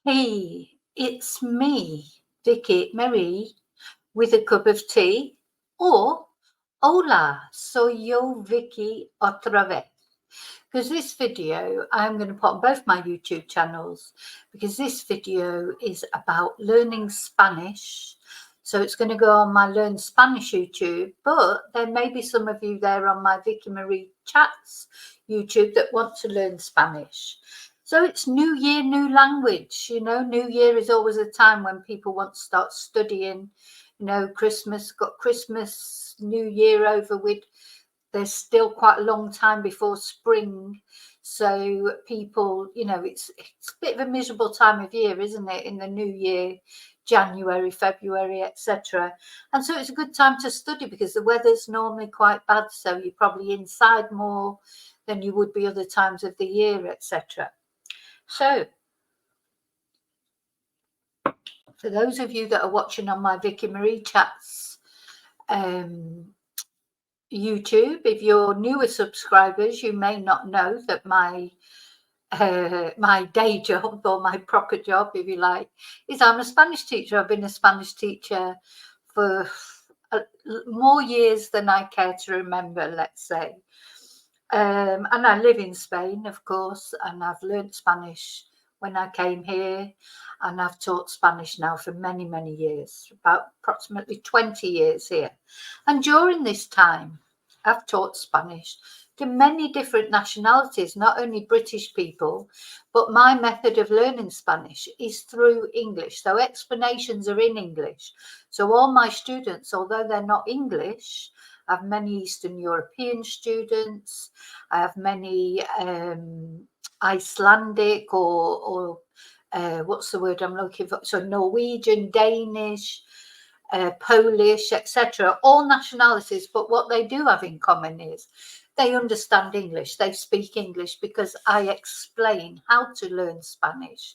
Hey, it's me, Vicky Marie, with a cup of tea. Or, hola, soy yo, Vicky, otra vez. Because this video, I'm going to put on both my YouTube channels, because this video is about learning Spanish. So it's going to go on my Learn Spanish YouTube, but there may be some of you there on my Vicky Marie Chats YouTube that want to learn Spanish. So it's New Year, new language. New Year is always a time when people want to start studying. Christmas, got Christmas, New Year over with. There's still quite a long time before spring. So people, it's a bit of a miserable time of year, isn't it? In the new year, January, February, etc. And so it's a good time to study because the weather's normally quite bad. So you're probably inside more than you would be other times of the year, etc. So for those of you that are watching on my Vicky Marie Chats YouTube, if you're newer subscribers, you may not know that my day job, or my proper job, if you like, is I'm a Spanish teacher. I've been a Spanish teacher for more years than I care to remember, let's say. And I live in Spain, of course, and I've learned Spanish when I came here, and I've taught Spanish now for many, many years, about approximately 20 years here. And during this time, I've taught Spanish to many different nationalities, not only British people, but my method of learning Spanish is through English. So explanations are in English. So all my students, although they're not English, I have many Eastern European students. I have many Icelandic or what's the word I'm looking for? So Norwegian, Danish, Polish, etc. All nationalities, but what they do have in common is they understand English. They speak English because I explain how to learn Spanish.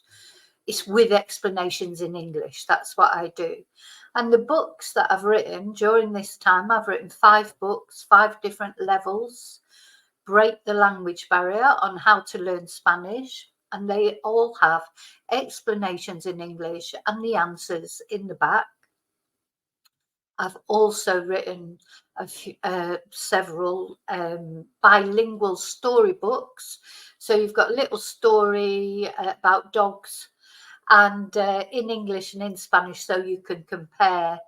It's with explanations in English. That's what I do. And the books that I've written during this time, I've written 5 books, 5 different levels. Break the Language Barrier on how to learn Spanish. And they all have explanations in English and the answers in the back. I've also written several bilingual storybooks. So you've got a little story about dogs, and in English and in Spanish, so you can compare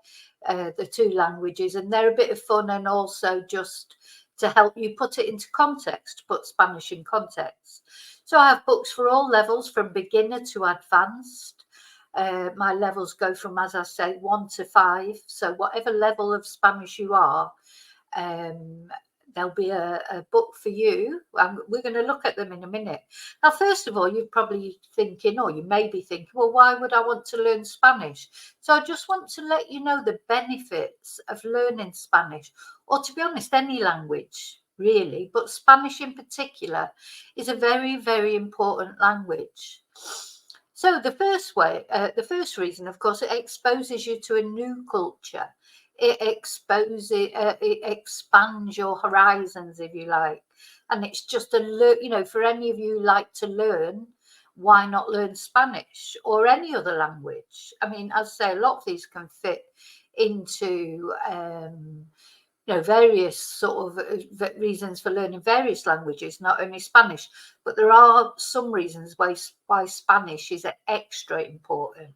the 2 languages, and they're a bit of fun, and also just to help you put it into context, put Spanish in context. So I have books for all levels, from beginner to advanced. My levels go from, as I say, 1 to 5. So whatever level of Spanish you are, there'll be a book for you. We're going to look at them in a minute. Now, first of all, you're probably thinking, or you may be thinking, well, why would I want to learn Spanish? So I just want to let you know the benefits of learning Spanish, or to be honest, any language really, but Spanish in particular is a very, very important language. So the first reason, of course, it exposes you to a new culture. It expands your horizons, if you like. And it's just for any of you who like to learn, why not learn Spanish or any other language? I mean, as I say, a lot of these can fit into various sort of reasons for learning various languages, not only Spanish, but there are some reasons why Spanish is extra important.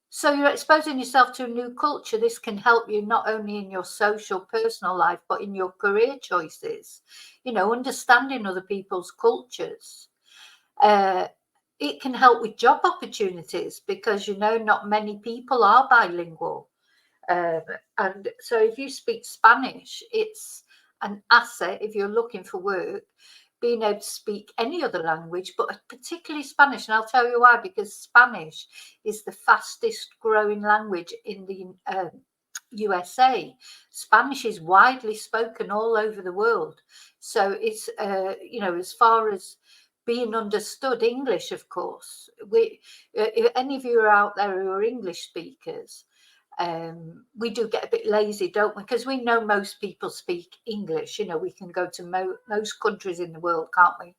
So you're exposing yourself to a new culture. This can help you not only in your social, personal life, but in your career choices, understanding other people's cultures. It can help with job opportunities because, not many people are bilingual. And so if you speak Spanish, it's an asset if you're looking for work, being able to speak any other language, but particularly Spanish. And I'll tell you why, because Spanish is the fastest growing language in the USA. Spanish is widely spoken all over the world. So it's, as far as being understood, English, of course, if any of you are out there who are English speakers, we do get a bit lazy, don't we? Because we know most people speak English. You know, we can go to most countries in the world, can't we,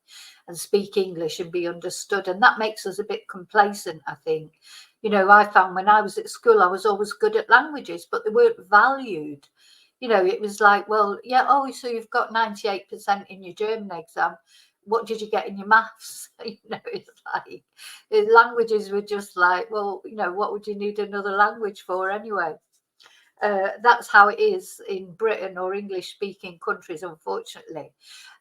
and speak English and be understood. And that makes us a bit complacent, I think. You know, I found when I was at school, I was always good at languages, but they weren't valued. You know, it was like, well, yeah, oh, so you've got 98% in your German exam. What did you get in your maths? You know, it's like languages were just like, well, you know, what would you need another language for anyway? That's how it is in Britain or English speaking countries, unfortunately.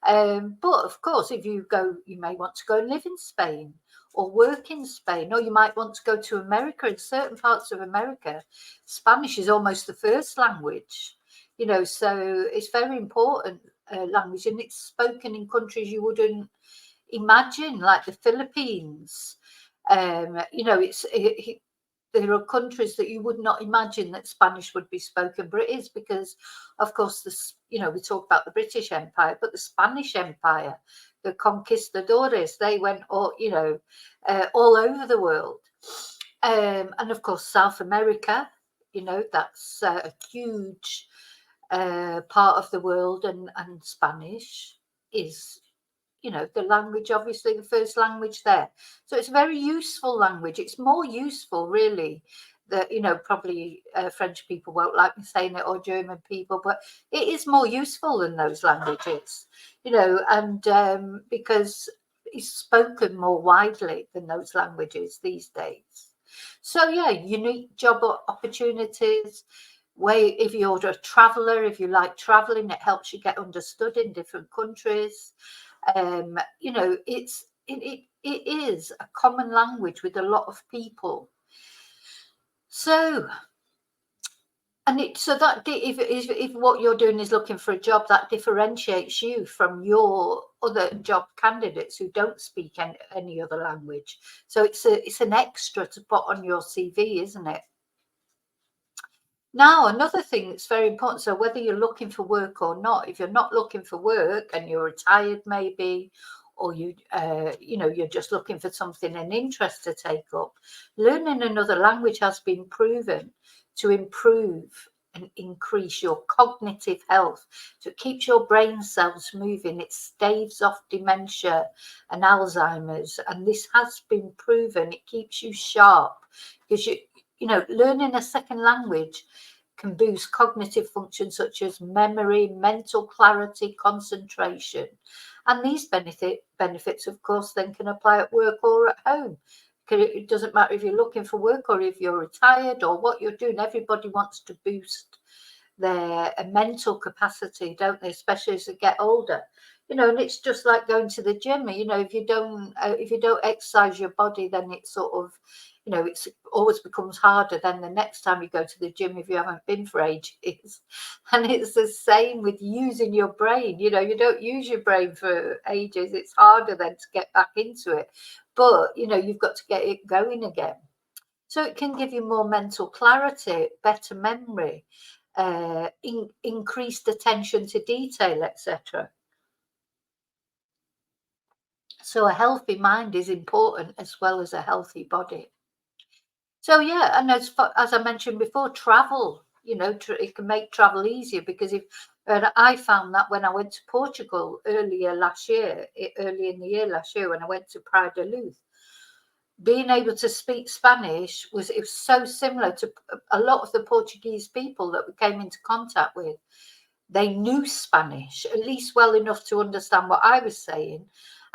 But of course, if you go, you may want to go and live in Spain or work in Spain, or you might want to go to America. In certain parts of America, Spanish is almost the first language, you know, so it's very important language, and it's spoken in countries you wouldn't imagine, like the Philippines. You know, there are countries that you would not imagine that Spanish would be spoken, but it is because, of course, you know, we talk about the British Empire, but the Spanish Empire, the conquistadores, they went all, you know, all over the world. And of course, South America, you know, that's a huge part of the world, and Spanish is, you know, the language, obviously the first language there. So it's a very useful language. It's more useful, really, that, you know, probably French people won't like me saying it, or German people, but it is more useful than those languages, you know, and because it's spoken more widely than those languages these days. So yeah, unique job opportunities. If you're a traveller, if you like travelling, it helps you get understood in different countries. You know, it is a common language with a lot of people. So, so that if what you're doing is looking for a job, that differentiates you from your other job candidates who don't speak any other language. So it's an extra to put on your CV, isn't it? Now, another thing that's very important, so whether you're looking for work or not, if you're not looking for work and you're retired maybe, or you know, you're just looking for something, an interest to take up, learning another language has been proven to improve and increase your cognitive health. So it keeps your brain cells moving, it staves off dementia and Alzheimer's, and this has been proven. It keeps you sharp because you know, learning a second language can boost cognitive functions such as memory, mental clarity, concentration. And these benefits, of course, then can apply at work or at home. It doesn't matter if you're looking for work or if you're retired or what you're doing. Everybody wants to boost their mental capacity, don't they? Especially as they get older. You know, and it's just like going to the gym. You know, if you don't exercise your body, then it's sort of, you know, it's always becomes harder then the next time you go to the gym if you haven't been for ages. And it's the same with using your brain. You know, you don't use your brain for ages, it's harder then to get back into it. But, you know, you've got to get it going again. So it can give you more mental clarity, better memory, increased attention to detail, etc. So a healthy mind is important as well as a healthy body. So yeah, and as I mentioned before, travel, you know, it can make travel easier because I found that when I went to Portugal early in the year last year, when I went to Praia da Luz, being able to speak Spanish was so similar to a lot of the Portuguese people that we came into contact with. They knew Spanish, at least well enough to understand what I was saying.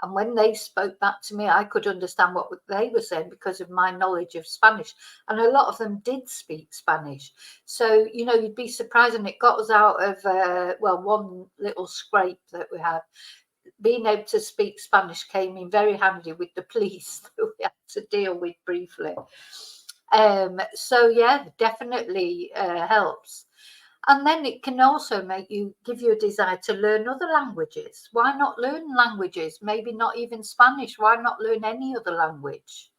And when they spoke back to me, I could understand what they were saying because of my knowledge of Spanish. And a lot of them did speak Spanish. So, you know, you'd be surprised. And it got us out of, one little scrape that we had. Being able to speak Spanish came in very handy with the police that we had to deal with briefly. So, yeah, definitely helps. And then it can also give you a desire to learn other languages. Why not learn languages? Maybe not even Spanish. Why not learn any other language?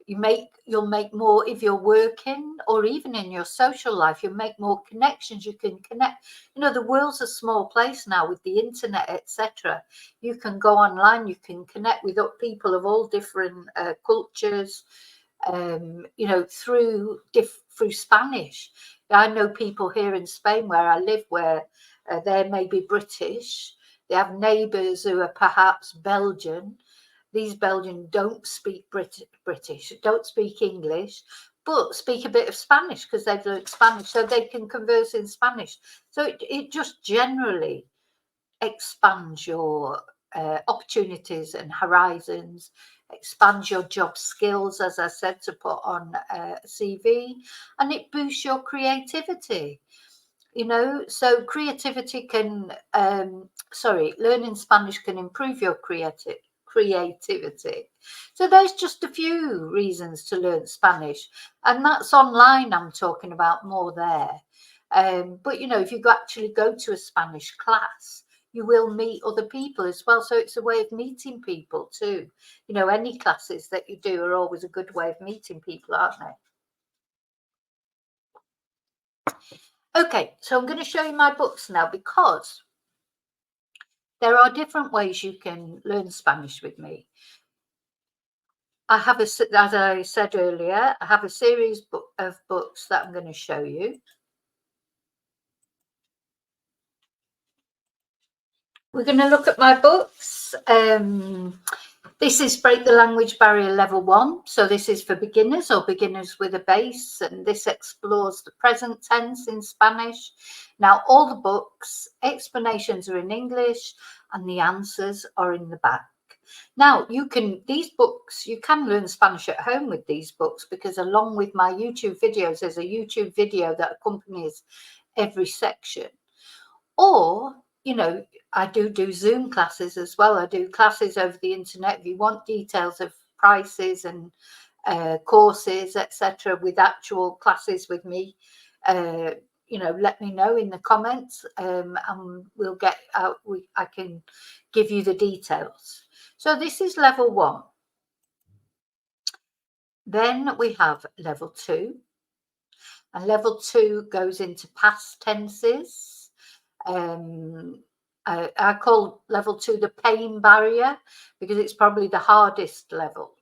You'll make more if you're working, or even in your social life, you'll make more connections. You can connect. You know, the world's a small place now with the internet, etc. You can go online, you can connect with people of all different cultures, you know, through Spanish. I know people here in Spain where I live where they may be British. They have neighbours who are perhaps Belgian. These Belgians don't speak British, don't speak English, but speak a bit of Spanish because they've learned Spanish, so they can converse in Spanish. So it just generally expands your opportunities and horizons, expands your job skills, as I said, to put on a CV, and it boosts your creativity. You know, so creativity can, learning Spanish can improve your creativity. So there's just a few reasons to learn Spanish, and that's online. I'm talking about more there. But you know, if you actually go to a Spanish class, you will meet other people as well. So it's a way of meeting people too. You know, any classes that you do are always a good way of meeting people, aren't they? Okay, so I'm going to show you my books now because there are different ways you can learn Spanish with me. I have, as I said earlier, I have a series of books that I'm going to show you. We're going to look at my books. This is Break the Language Barrier Level 1. So this is for beginners or beginners with a base. And this explores the present tense in Spanish. Now, all the books, explanations are in English and the answers are in the back. Now, these books, you can learn Spanish at home with these books because along with my YouTube videos, there's a YouTube video that accompanies every section. Or, you know, I do Zoom classes as well. I do classes over the internet. If you want details of prices and courses, etc., with actual classes with me, you know, let me know in the comments, and we'll get out. I can give you the details. So this is level 1. Then we have level 2, and level 2 goes into past tenses. I call level 2 the pain barrier because it's probably the hardest level.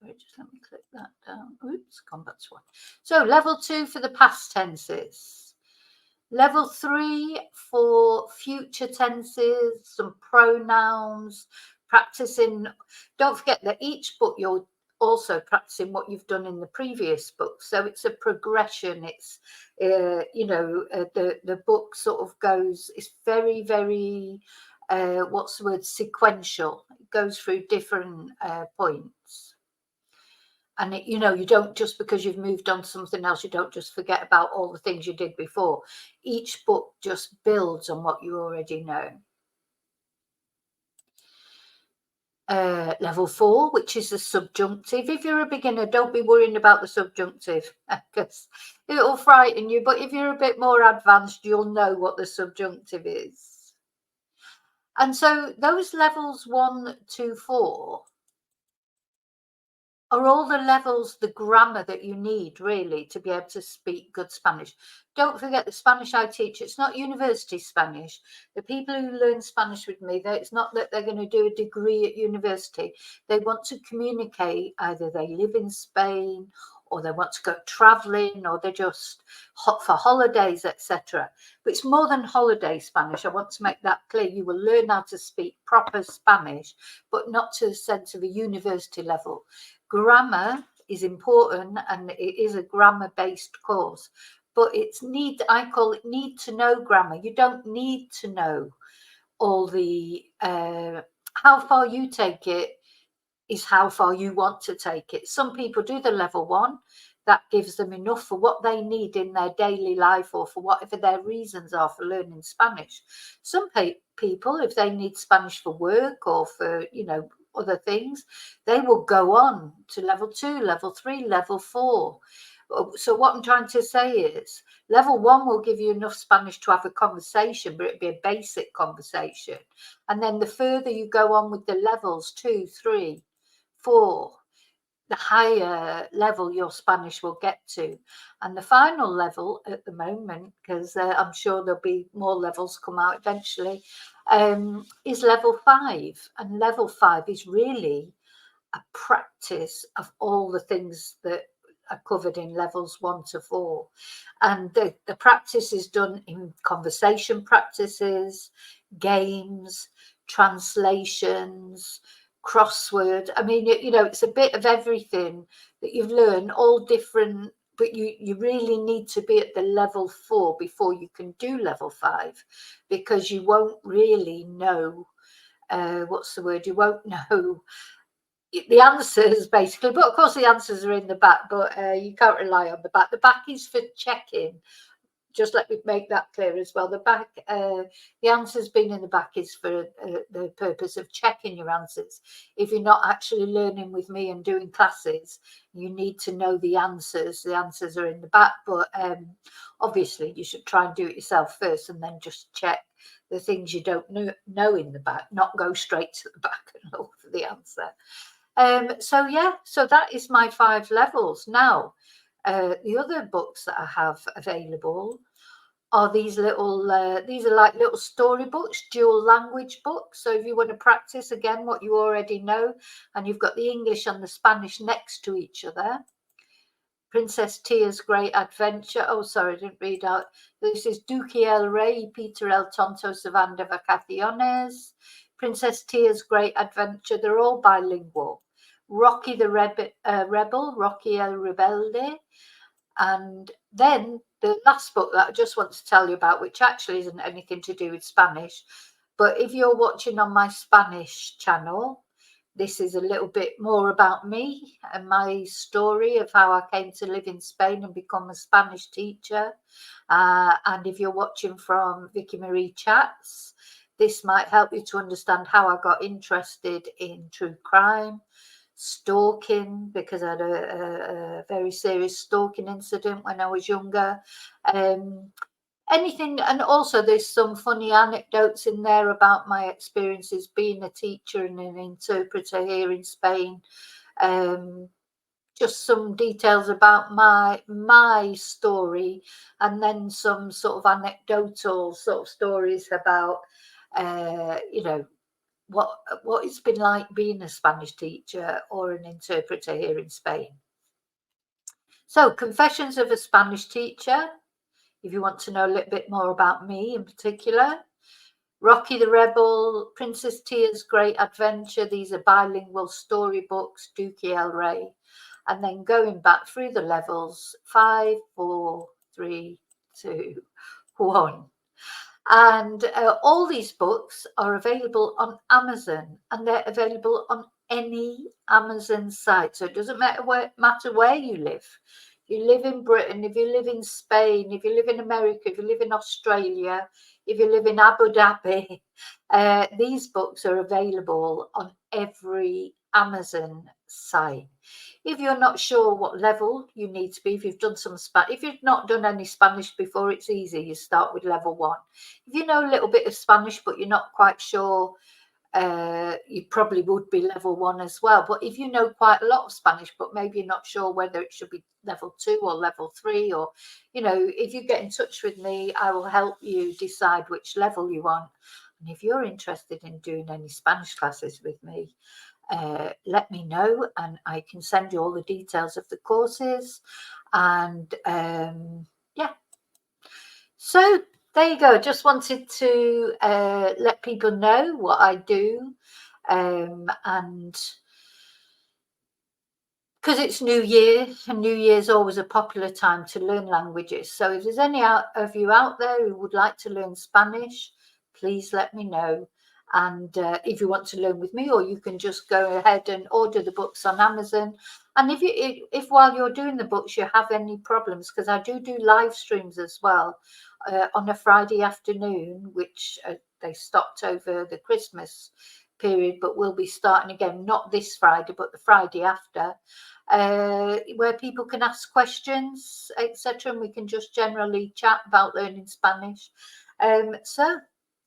Just let me click that down. Oops, gone back to 1. So level 2 for the past tenses. Level 3 for future tenses, some pronouns, practicing. Don't forget that each book you're also practicing what you've done in the previous book. So it's a progression. It's, you know, the book sort of goes, it's very, very, what's the word, sequential. It goes through different points. And you know, you don't, just because you've moved on to something else, you don't just forget about all the things you did before. Each book just builds on what you already know. Level 4, which is the subjunctive. If you're a beginner, don't be worrying about the subjunctive because it'll frighten you. But if you're a bit more advanced, you'll know what the subjunctive is. And so those levels 1, 2, 4 are all the levels, the grammar that you need really to be able to speak good Spanish. Don't forget the Spanish I teach, it's not university Spanish. The people who learn Spanish with me, it's not that they're going to do a degree at university. They want to communicate, either they live in Spain or they want to go traveling or they're just for holidays, etc. But it's more than holiday Spanish. I want to make that clear. You will learn how to speak proper Spanish, but not to the sense of a university level. Grammar is important and it is a grammar-based course, but I call it need to know grammar. You don't need to know all the, how far you take it is how far you want to take it. Some people do the level 1, that gives them enough for what they need in their daily life or for whatever their reasons are for learning Spanish. Some people, if they need Spanish for work or for, you know, other things, they will go on to level 2, level 3, level 4. So what I'm trying to say is level 1 will give you enough Spanish to have a conversation, but it'd be a basic conversation. And then the further you go on with the levels 2, 3, 4, the higher level your Spanish will get to. And the final level at the moment, because I'm sure there'll be more levels come out eventually, is level 5. And level 5 is really a practice of all the things that are covered in levels 1 to 4. And the practice is done in conversation practices, games, translations, crossword. I mean, it's a bit of everything that you've learned, all different, but you really need to be at the level 4 before you can do level 5, because you won't really know, what's the word? You won't know the answers, basically. But of course the answers are in the back, but you can't rely on the back. The back is for checking. Just let me make that clear as well. The back, the answers being in the back is for the purpose of checking your answers. If you're not actually learning with me and doing classes, you need to know the answers. The answers are in the back, but obviously you should try and do it yourself first, and then just check the things you don't know in the back, not go straight to the back and look for the answer. So yeah, so that is my 5 levels. Now, the other books that I have available are these little, these are like little storybooks, dual language books. So if you want to practice again what you already know, and you've got the English and the Spanish next to each other. Princess Tia's Great Adventure. Oh, sorry, I didn't read out. This is Duque el Rey, Peter el Tonto se van de vacaciones. Princess Tia's Great Adventure. They're all bilingual. Rocky the Rebel, Rocky el Rebelde. And then the last book that I just want to tell you about, which actually isn't anything to do with Spanish, but if you're watching on my Spanish channel, this is a little bit more about me and my story of how I came to live in Spain and become a Spanish teacher. And if you're watching from Vicky Marie Chats, this might help you to understand how I got interested in true crime, stalking, because I had a very serious stalking incident when I was younger. Anything, and also there's some funny anecdotes in there about my experiences being a teacher and an interpreter here in Spain. Just some details about my story, and then some sort of anecdotal sort of stories about what it's been like being a Spanish teacher or an interpreter here in Spain. So, Confessions of a Spanish Teacher, if you want to know a little bit more about me in particular. Rocky the Rebel, Princess Tia's Great Adventure. These are bilingual storybooks, Duque el Rey. And then going back through the levels, 5, 4, 3, 2, 1. And all these books are available on Amazon, and they're available on any Amazon site. So it doesn't matter where you live. If you live in Britain, if you live in Spain, if you live in America, if you live in Australia, if you live in Abu Dhabi, these books are available on every Amazon site. If you're not sure what level you need to be, if you've done some Spanish, if you've not done any Spanish before, it's easy. You start with level 1. If you know a little bit of Spanish, but you're not quite sure, you probably would be level 1 as well. But if you know quite a lot of Spanish, but maybe you're not sure whether it should be level 2 or level 3, or, if you get in touch with me, I will help you decide which level you want. And if you're interested in doing any Spanish classes with me, let me know, and I can send you all the details of the courses. And yeah, so there you go. Just wanted to let people know what I do, and because it's New Year, and New Year is always a popular time to learn languages. So if there's any of you out there who would like to learn Spanish, please let me know. And if you want to learn with me, or you can just go ahead and order the books on Amazon. And if while you're doing the books you have any problems, because I do live streams as well on a Friday afternoon, which they stopped over the Christmas period, but we'll be starting again, not this Friday, but the Friday after, where people can ask questions, etc., and we can just generally chat about learning Spanish. So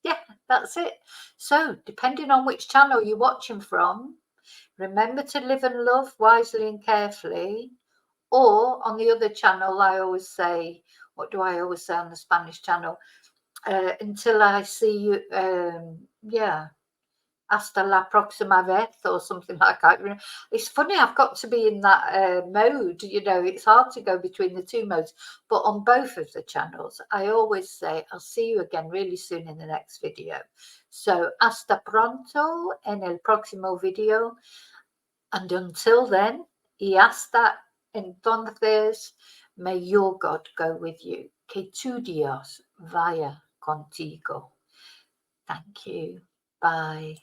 yeah, that's it. So depending on which channel you're watching from, remember to live and love wisely and carefully. Or on the other channel, I always say, what do I always say on the Spanish channel? Until I see you, hasta la próxima vez or something like that. It's funny, I've got to be in that mode, it's hard to go between the two modes, but on both of the channels I always say I'll see you again really soon in the next video. So hasta pronto en el próximo video, and until then, y hasta entonces, may your God go with you, que tu Dios vaya contigo. Thank you. Bye.